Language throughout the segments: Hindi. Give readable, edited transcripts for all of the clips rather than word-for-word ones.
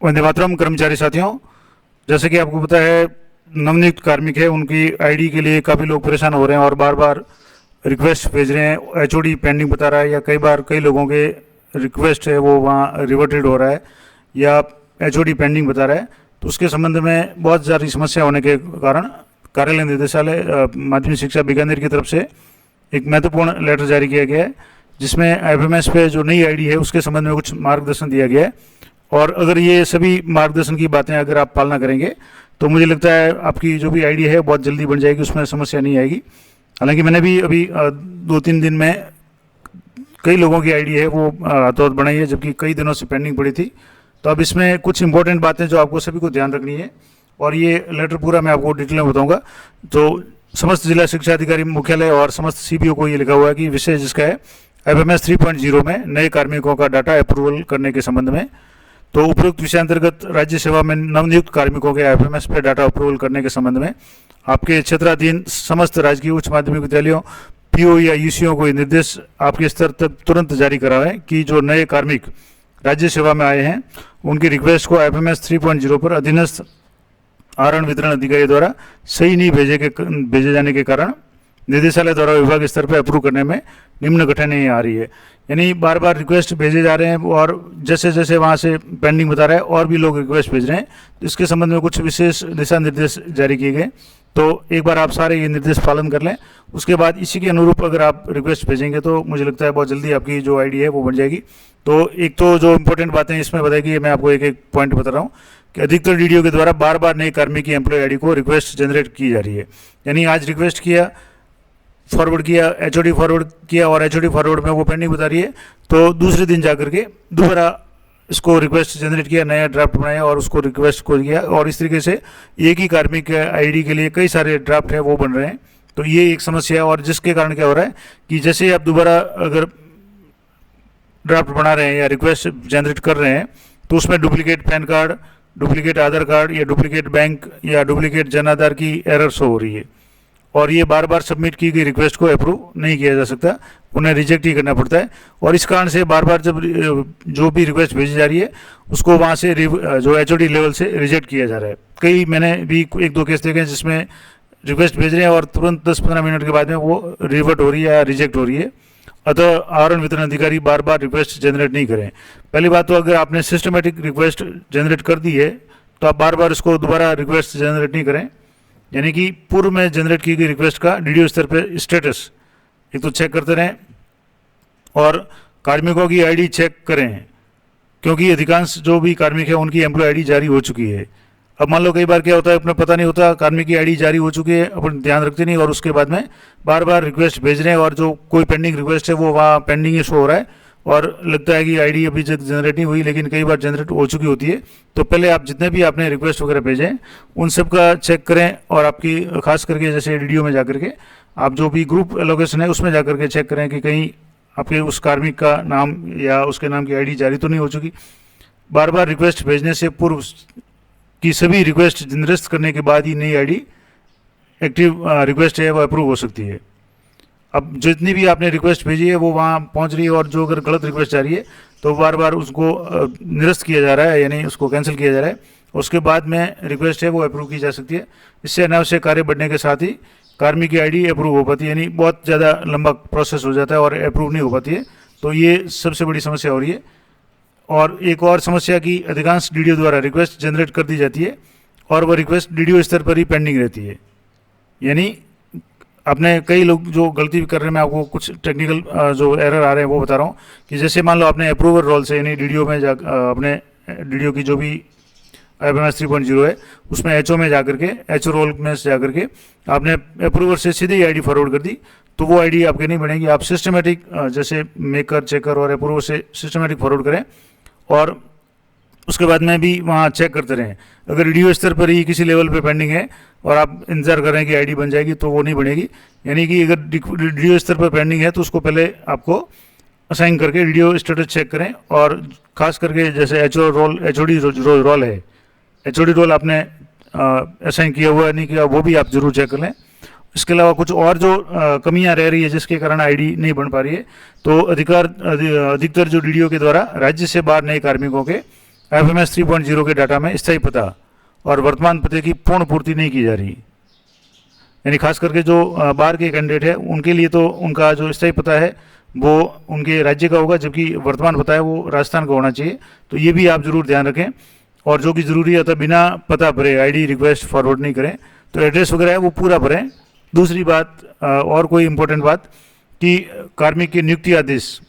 वंदे मातरम कर्मचारी साथियों, जैसे कि आपको पता है नवनियुक्त कार्मिक है, उनकी आईडी के लिए काफ़ी लोग परेशान हो रहे हैं और बार बार रिक्वेस्ट भेज रहे हैं। एचओडी पेंडिंग बता रहा है या कई बार कई लोगों के रिक्वेस्ट है वो वहाँ रिवर्टेड हो रहा है या एचओडी पेंडिंग बता रहा है। तो उसके संबंध में बहुत सारी समस्या होने के कारण कार्यालय निदेशालय माध्यमिक शिक्षा बीकानेर की तरफ से एक महत्वपूर्ण लेटर जारी किया गया है, जिसमें एफएमएस पे जो नई आईडी है उसके संबंध में कुछ मार्गदर्शन दिया गया है। और अगर ये सभी मार्गदर्शन की बातें अगर आप पालना करेंगे तो मुझे लगता है आपकी जो भी आईडी है बहुत जल्दी बन जाएगी, उसमें समस्या नहीं आएगी। हालांकि मैंने भी अभी 2-3 दिन में कई लोगों की आईडी है वो हाथों हाथ बनाई है, जबकि कई दिनों से पेंडिंग पड़ी थी। तो अब इसमें कुछ इंपॉर्टेंट बातें जो आपको सभी को ध्यान रखनी है, और ये लेटर पूरा मैं आपको डिटेल में बताऊंगा। तो समस्त जिला शिक्षा अधिकारी मुख्यालय और समस्त सीबीओ को ये लिखा हुआ है कि विषय जिसका है एफएमएस 3.0 में नए कार्मिकों का डाटा अप्रूवल करने के संबंध में। तो उपरोक्त विषय अंतर्गत राज्य सेवा में नवनियुक्त कार्मिकों के एफएमएस पे डाटा अप्रूवल करने के संबंध में आपके क्षेत्राधीन समस्त राजकीय उच्च माध्यमिक विद्यालयों, पीओ या यूसीओ को निर्देश आपके स्तर तक तुरंत जारी करा है कि जो नए कार्मिक राज्य सेवा में आए हैं उनकी रिक्वेस्ट को एफएमएस 3.0 पर अधीनस्थ आहरण वितरण अधिकारी द्वारा सही नहीं भेजे जाने के कारण निदेशालय द्वारा विभाग स्तर पर अप्रूव करने में निम्न कठिनाई आ रही है। यानी बार बार रिक्वेस्ट भेजे जा रहे हैं और जैसे जैसे वहाँ से पेंडिंग बता रहा है और भी लोग रिक्वेस्ट भेज रहे हैं, तो इसके संबंध में कुछ विशेष दिशा निर्देश जारी किए गए। तो एक बार आप सारे ये निर्देश पालन कर लें, उसके बाद इसी के अनुरूप अगर आप रिक्वेस्ट भेजेंगे तो मुझे लगता है बहुत जल्दी आपकी जो आईडी है वो बन जाएगी। तो एक तो जो इंपॉर्टेंट बातें इसमें बताएगी, मैं आपको एक एक पॉइंट बता रहा हूँ कि अधिकतर डीडीओ के द्वारा बार बार नए कार्मिक की एम्प्लॉय आईडी को रिक्वेस्ट जनरेट की जा रही है। यानी आज रिक्वेस्ट किया, फॉरवर्ड किया, एचओडी फॉरवर्ड किया और एचओडी फॉरवर्ड में वो पेंडिंग बता रही है, तो दूसरे दिन जाकर के दोबारा इसको रिक्वेस्ट जनरेट किया, नया ड्राफ्ट बनाया और उसको रिक्वेस्ट को किया, और इस तरीके से एक ही कार्मिक आईडी के लिए कई सारे ड्राफ्ट हैं वो बन रहे हैं। तो ये एक समस्या है, और जिसके कारण क्या हो रहा है कि जैसे आप दोबारा अगर ड्राफ्ट बना रहे हैं या रिक्वेस्ट जनरेट कर रहे हैं तो उसमें डुप्लीकेट पैन कार्ड, डुप्लीकेट आधार कार्ड या डुप्लीकेट बैंक या डुप्लीकेट जन आधार की एरर शो हो रही है, और ये बार बार सबमिट की गई रिक्वेस्ट को अप्रूव नहीं किया जा सकता, उन्हें रिजेक्ट ही करना पड़ता है। और इस कारण से बार बार जब जो भी रिक्वेस्ट भेजी जा रही है उसको वहाँ से जो एचओडी लेवल से रिजेक्ट किया जा रहा है। कई मैंने भी 1-2 केस देखे हैं जिसमें रिक्वेस्ट भेज रहे हैं और तुरंत 10-15 मिनट के बाद में वो रिवर्ट हो रही है या रिजेक्ट हो रही है। अतः आहरण वितरण अधिकारी बार बार रिक्वेस्ट जनरेट नहीं करें। पहली बात तो अगर आपने सिस्टमेटिक रिक्वेस्ट जनरेट कर दी है तो आप बार बार इसको दोबारा रिक्वेस्ट जनरेट नहीं करें। यानी कि पूर्व में जनरेट की गई रिक्वेस्ट का डीडीओ स्तर पर स्टेटस एक तो चेक करते रहें और कार्मिकों की आईडी चेक करें, क्योंकि अधिकांश जो भी कार्मिक है उनकी एम्प्लॉय आईडी जारी हो चुकी है। अब मान लो कई बार क्या होता है, अपने पता नहीं होता कार्मिक की आईडी जारी हो चुकी है, अपन ध्यान रखते नहीं और उसके बाद में बार बार रिक्वेस्ट भेज रहे हैं और जो कोई पेंडिंग रिक्वेस्ट है वो वहाँ पेंडिंग ही शो हो रहा है और लगता है कि आईडी अभी तक जनरेट नहीं हुई, लेकिन कई बार जनरेट हो चुकी होती है। तो पहले आप जितने भी आपने रिक्वेस्ट वगैरह भेजे उन सब का चेक करें, और आपकी खास करके जैसे डीडीओ में जाकर के आप जो भी ग्रुप एलोकेशन है उसमें जाकर के चेक करें कि कहीं आपके उस कार्मिक का नाम या उसके नाम की आईडी जारी तो नहीं हो चुकी। बार बार रिक्वेस्ट भेजने से पूर्व की सभी रिक्वेस्ट निरस्त करने के बाद ही नई आईडी एक्टिव रिक्वेस्ट है वो अप्रूव हो सकती है। अब जितनी भी आपने रिक्वेस्ट भेजी है वो वहाँ पहुँच रही है, और जो अगर गलत रिक्वेस्ट आ रही है तो बार बार उसको निरस्त किया जा रहा है, यानी उसको कैंसिल किया जा रहा है। उसके बाद में रिक्वेस्ट है वो अप्रूव की जा सकती है। इससे अनावश्यक कार्य बढ़ने के साथ ही कार्मिक की आईडी अप्रूव हो पाती है, यानी बहुत ज़्यादा लंबा प्रोसेस हो जाता है और अप्रूव नहीं हो पाती है। तो ये सबसे बड़ी समस्या हो रही है। और एक और समस्या की अधिकांश डीडीओ द्वारा रिक्वेस्ट जनरेट कर दी जाती है और वह रिक्वेस्ट डीडीओ स्तर पर ही पेंडिंग रहती है। यानी आपने कई लोग जो गलती कर रहे हैं, मैं आपको कुछ टेक्निकल जो एरर आ रहे हैं वो बता रहा हूँ कि जैसे मान लो आपने अप्रूवर रोल से यानी डीडीओ में अपने डीडीओ की जो भी एफएमएस 3.0 है उसमें एचओ में जाकर के एचओ रोल में से जाकर के आपने अप्रूवर से सीधे ही आईडी फॉरवर्ड कर दी, तो वो आईडी आपके नहीं बनेगी। आप सिस्टमेटिक जैसे मेकर, चेकर और अप्रूवर से सिस्टमेटिक फॉरवर्ड करें और उसके बाद में भी वहाँ चेक करते रहें। अगर डीडीओ स्तर पर ही किसी लेवल पे पेंडिंग है और आप इंतजार कर रहे हैं कि आईडी बन जाएगी तो वो नहीं बनेगी। यानी कि अगर डीडीओ स्तर पर पेंडिंग है तो उसको पहले आपको असाइन करके डीडीओ स्टेटस चेक करें, और खास करके जैसे एचओ रोल, एचओडी रोल है, एचओडी रोल आपने असाइन किया हुआ है नहीं किया, वो भी आप जरूर चेक कर लें। इसके अलावा कुछ और जो कमियां रह रही है जिसके कारण आईडी नहीं बन पा रही है, तो अधिकतर जो डीडीओ के द्वारा राज्य से बाहर नए कार्मिकों के FMS 3.0 के डाटा में स्थायी पता और वर्तमान पते की पूर्ण पूर्ति नहीं की जा रही। यानी खास करके जो बाहर के कैंडिडेट है उनके लिए तो उनका जो स्थायी पता है वो उनके राज्य का होगा, जबकि वर्तमान पता है वो राजस्थान का होना चाहिए। तो ये भी आप जरूर ध्यान रखें। और जो कि ज़रूरी है, तो बिना पता भरे आईडी रिक्वेस्ट फॉरवर्ड नहीं करें, तो एड्रेस वगैरह है वो पूरा भरें। दूसरी बात और कोई इम्पोर्टेंट बात कि कार्मिक के नियुक्ति आदेश,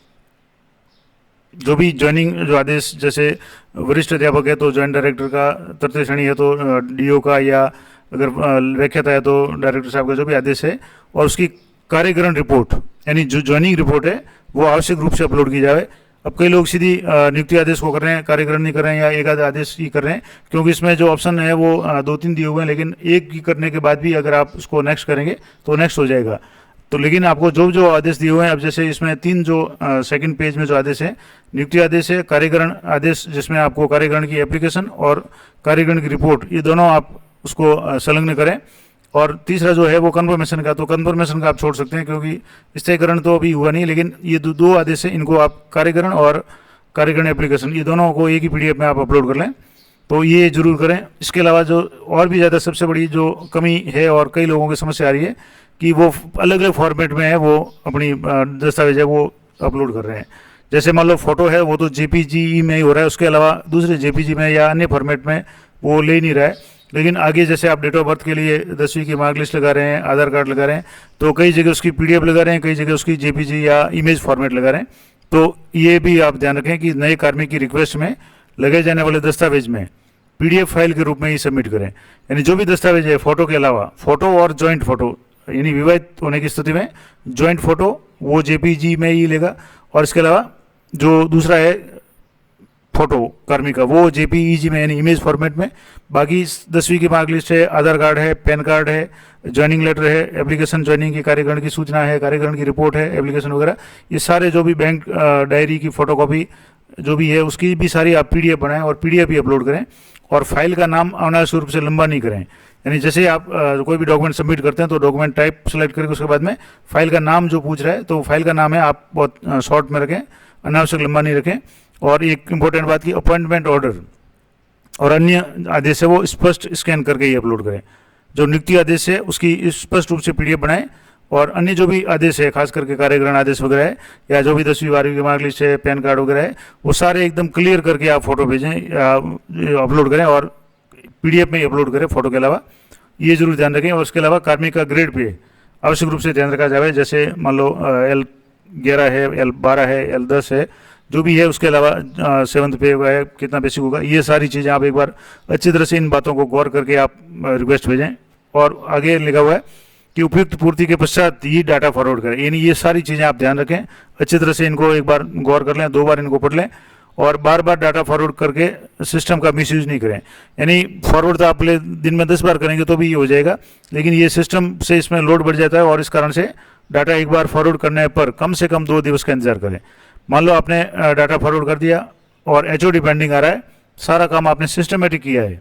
जो भी ज्वाइनिंग जो आदेश, जैसे वरिष्ठ अध्यापक है तो ज्वाइंट डायरेक्टर का, तृतीय श्रेणी है तो डीओ का, या अगर व्याख्याता है तो डायरेक्टर साहब का जो भी आदेश है, और उसकी कार्यकरण रिपोर्ट यानी जो ज्वाइनिंग रिपोर्ट है वो आवश्यक रूप से अपलोड की जाए। अब कई लोग सीधी नियुक्ति आदेश को कर रहे हैं, कार्यकरण नहीं कर रहे हैं, या एक आध आदेश ही कर रहे हैं, क्योंकि इसमें जो ऑप्शन है वो 2-3 दिए हुए हैं, लेकिन एक ही करने के बाद भी अगर आप उसको नेक्स्ट करेंगे तो नेक्स्ट हो जाएगा। तो लेकिन आपको जो जो आदेश दिए हुए हैं, अब जैसे इसमें 3 जो सेकंड पेज में जो आदेश है, नियुक्ति आदेश है, कार्यकरण आदेश जिसमें आपको कार्यकरण की एप्लीकेशन और कार्यकरण की रिपोर्ट, ये दोनों आप उसको संलग्न करें। और तीसरा जो है वो कन्फर्मेशन का, तो कन्फर्मेशन का आप छोड़ सकते हैं क्योंकि स्थायीकरण तो अभी हुआ नहीं, लेकिन ये दो आदेश है, इनको आप कार्यकरण और कार्यकरण एप्लीकेशन, ये दोनों को एक ही PDF में आप अपलोड कर लें, तो ये जरूर करें। इसके अलावा जो और भी ज़्यादा सबसे बड़ी जो कमी है और कई लोगों की समस्या आ रही है कि वो अलग अलग फॉर्मेट में है वो अपनी दस्तावेज है वो अपलोड कर रहे हैं। जैसे मान लो फोटो है वो तो JPG में ही हो रहा है, उसके अलावा दूसरे JPG में या अन्य फॉर्मेट में वो ले नहीं रहा है। लेकिन आगे जैसे आप डेट ऑफ बर्थ के लिए 10वीं की मार्कलिस्ट लगा रहे हैं, आधार कार्ड लगा रहे हैं, तो कई जगह उसकी PDF लगा रहे हैं, कई जगह उसकी JPG या इमेज फॉर्मेट लगा रहे हैं। तो ये भी आप ध्यान रखें कि नए कार्मिक की रिक्वेस्ट में लगे जाने वाले दस्तावेज में PDF फाइल के रूप में ही सबमिट करें। यानी जो भी दस्तावेज है फोटो के अलावा, फोटो और जॉइंट फोटो, यानी विवाहित होने की स्थिति में जॉइंट फोटो वो JPG में ही लेगा, और इसके अलावा जो दूसरा है फोटो कार्मिक का वो JPEG में यानी इमेज फॉर्मेट में। बाकी 10वीं की मार्कलिस्ट है, आधार कार्ड है, पैन कार्ड है, ज्वाइनिंग लेटर है, एप्लीकेशन ज्वाइनिंग की कार्यकरण की सूचना है, कार्यकरण की रिपोर्ट है, एप्लीकेशन वगैरह, ये सारे जो भी बैंक डायरी की फोटोकॉपी जो भी है उसकी भी सारी आप PDF बनाएं और PDF ही अपलोड करें। और फाइल का नाम अनावश्यक रूप से लंबा नहीं करें। यानी जैसे आप कोई भी डॉक्यूमेंट सबमिट करते हैं तो डॉक्यूमेंट टाइप सेलेक्ट करके उसके बाद में फाइल का नाम जो पूछ रहा है तो फाइल का नाम है आप बहुत शॉर्ट में रखें, अनावश्यक लंबा नहीं रखें। और एक इंपॉर्टेंट बात की अपॉइंटमेंट ऑर्डर और अन्य आदेश है वो स्पष्ट स्कैन करके ही अपलोड करें। जो नियुक्ति आदेश है उसकी स्पष्ट रूप से PDF बनाएं, और अन्य जो भी आदेश है खास करके कार्यकरण आदेश वगैरह है या जो भी 10वीं 12वीं की मार्कलिस्ट है, पैन कार्ड वगैरह है, वो सारे एकदम क्लियर करके आप फोटो भेजें या अपलोड करें और PDF में ही अपलोड करें फोटो के अलावा, ये जरूर ध्यान रखें। और उसके अलावा कार्मिक का ग्रेड पे आवश्यक रूप से ध्यान रखा जाए, जैसे मान लो L11 है, L12 है, L10 है, जो भी है, उसके अलावा 7th पे है कितना बेसिक होगा, ये सारी चीज़ें आप एक बार अच्छी तरह से इन बातों को गौर करके आप रिक्वेस्ट भेजें। और आगे लिखा हुआ है कि उपयुक्त पूर्ति के पश्चात ही डाटा फॉरवर्ड करें, यानी ये सारी चीज़ें आप ध्यान रखें, अच्छी तरह से इनको एक बार गौर कर लें, 2 बार इनको पढ़ लें, और बार बार डाटा फॉरवर्ड करके सिस्टम का मिसयूज नहीं करें। यानी फॉरवर्ड तो आप दिन में 10 बार करेंगे तो भी ये हो जाएगा, लेकिन ये सिस्टम से इसमें लोड बढ़ जाता है और इस कारण से डाटा एक बार फॉरवर्ड करने पर कम से कम 2 दिवस का इंतजार करें। मान लो आपने डाटा फॉरवर्ड कर दिया और HOD पेंडिंग आ रहा है, सारा काम आपने सिस्टमेटिक किया है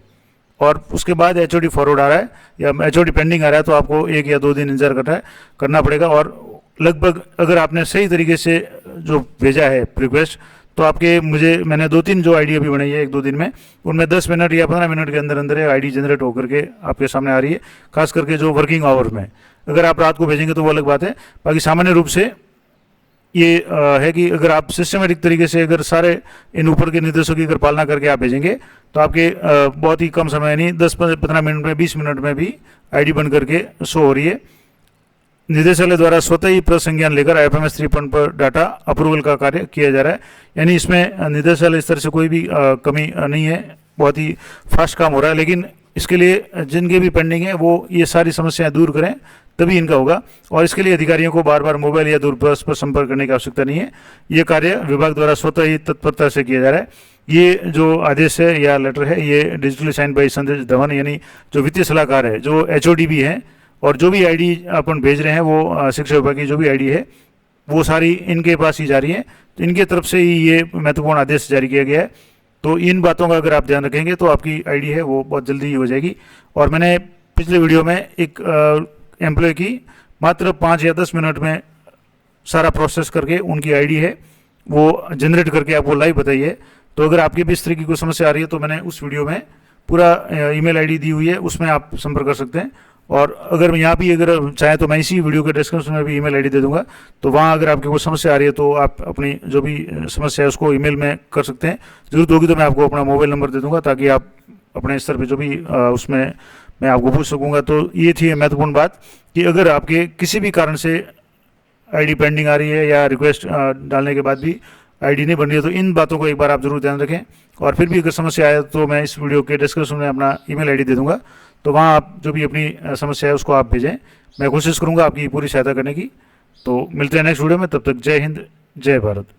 और उसके बाद HOD फॉरवर्ड आ रहा है या HOD पेंडिंग आ रहा है, तो आपको 1 या 2 दिन इंतजार करना पड़ेगा। और लगभग अगर आपने सही तरीके से जो भेजा है रिक्वेस्ट, तो आपके मैंने 2-3 जो आईडी अभी बनाई है 1-2 दिन में, उनमें 10 मिनट या 15 मिनट के अंदर अंदर आईडी जनरेट होकर के आपके सामने आ रही है। खास करके जो वर्किंग आवर में, अगर आप रात को भेजेंगे तो वो अलग बात है, बाकी सामान्य रूप से ये है कि अगर आप सिस्टमेटिक तरीके से अगर सारे इन ऊपर के निर्देशों की अगर पालना करके आप भेजेंगे तो आपके बहुत ही कम समय, यानी 10-15 मिनट में, 20 मिनट में भी आईडी बन करके शो हो रही है। निदेशालय द्वारा स्वतः ही प्रसंज्ञान लेकर FMS 3 पर डाटा अप्रूवल का कार्य किया जा रहा है। यानी इसमें निदेशालय स्तर से कोई भी कमी नहीं है, बहुत ही फास्ट काम हो रहा है। लेकिन इसके लिए जिनके भी पेंडिंग है वो ये सारी समस्याएं दूर करें, तभी इनका होगा। और इसके लिए अधिकारियों को बार बार मोबाइल या दूरभाष पर संपर्क करने की आवश्यकता नहीं है, ये कार्य विभाग द्वारा स्वतः ही तत्परता से किया जा रहा है। ये जो आदेश है या लेटर है ये डिजिटली साइन बाई संदेश धवन, यानी जो वित्तीय सलाहकार है, जो HOD भी हैं, और जो भी आईडी अपन भेज रहे हैं वो शिक्षा विभाग की जो भी आईडी है वो सारी इनके पास ही जा रही है, तो इनके तरफ से ही ये महत्वपूर्ण आदेश जारी किया गया है। तो इन बातों का अगर आप ध्यान रखेंगे तो आपकी आईडी है वो बहुत जल्दी हो जाएगी। और मैंने पिछले वीडियो में एक एम्प्लॉय की मात्र 5 या 10 मिनट में सारा प्रोसेस करके उनकी आईडी है वो जनरेट करके आपको लाइव बताइए, तो अगर आपके भी इस तरह की कोई समस्या आ रही है तो मैंने उस वीडियो में पूरा ईमेल आईडी दी हुई है, उसमें आप संपर्क कर सकते हैं। और अगर यहाँ भी अगर चाहे तो मैं इसी वीडियो के डिस्क्रिप्शन में भी ईमेल आईडी दे दूंगा, तो वहाँ अगर आपकी कोई समस्या आ रही है तो आप अपनी जो भी समस्या है उसको ईमेल में कर सकते हैं। ज़रूरत होगी तो मैं आपको अपना मोबाइल नंबर दे दूंगा ताकि आप अपने स्तर पे जो भी उसमें मैं आपको पूछ सकूंगा। तो ये थी महत्वपूर्ण बात कि अगर आपके किसी भी कारण से आईडी पेंडिंग आ रही है या रिक्वेस्ट डालने के बाद भी आईडी नहीं बन रही है, तो इन बातों को एक बार आप जरूर ध्यान रखें। और फिर भी अगर समस्या आए तो मैं इस वीडियो के डिस्क्रिप्शन में अपना ईमेल आईडी दे दूंगा, तो वहाँ आप जो भी अपनी समस्या है उसको आप भेजें। मैं कोशिश करूँगा आपकी पूरी सहायता करने की। तो मिलते हैं नेक्स्ट वीडियो में, तब तक जय हिंद, जय भारत।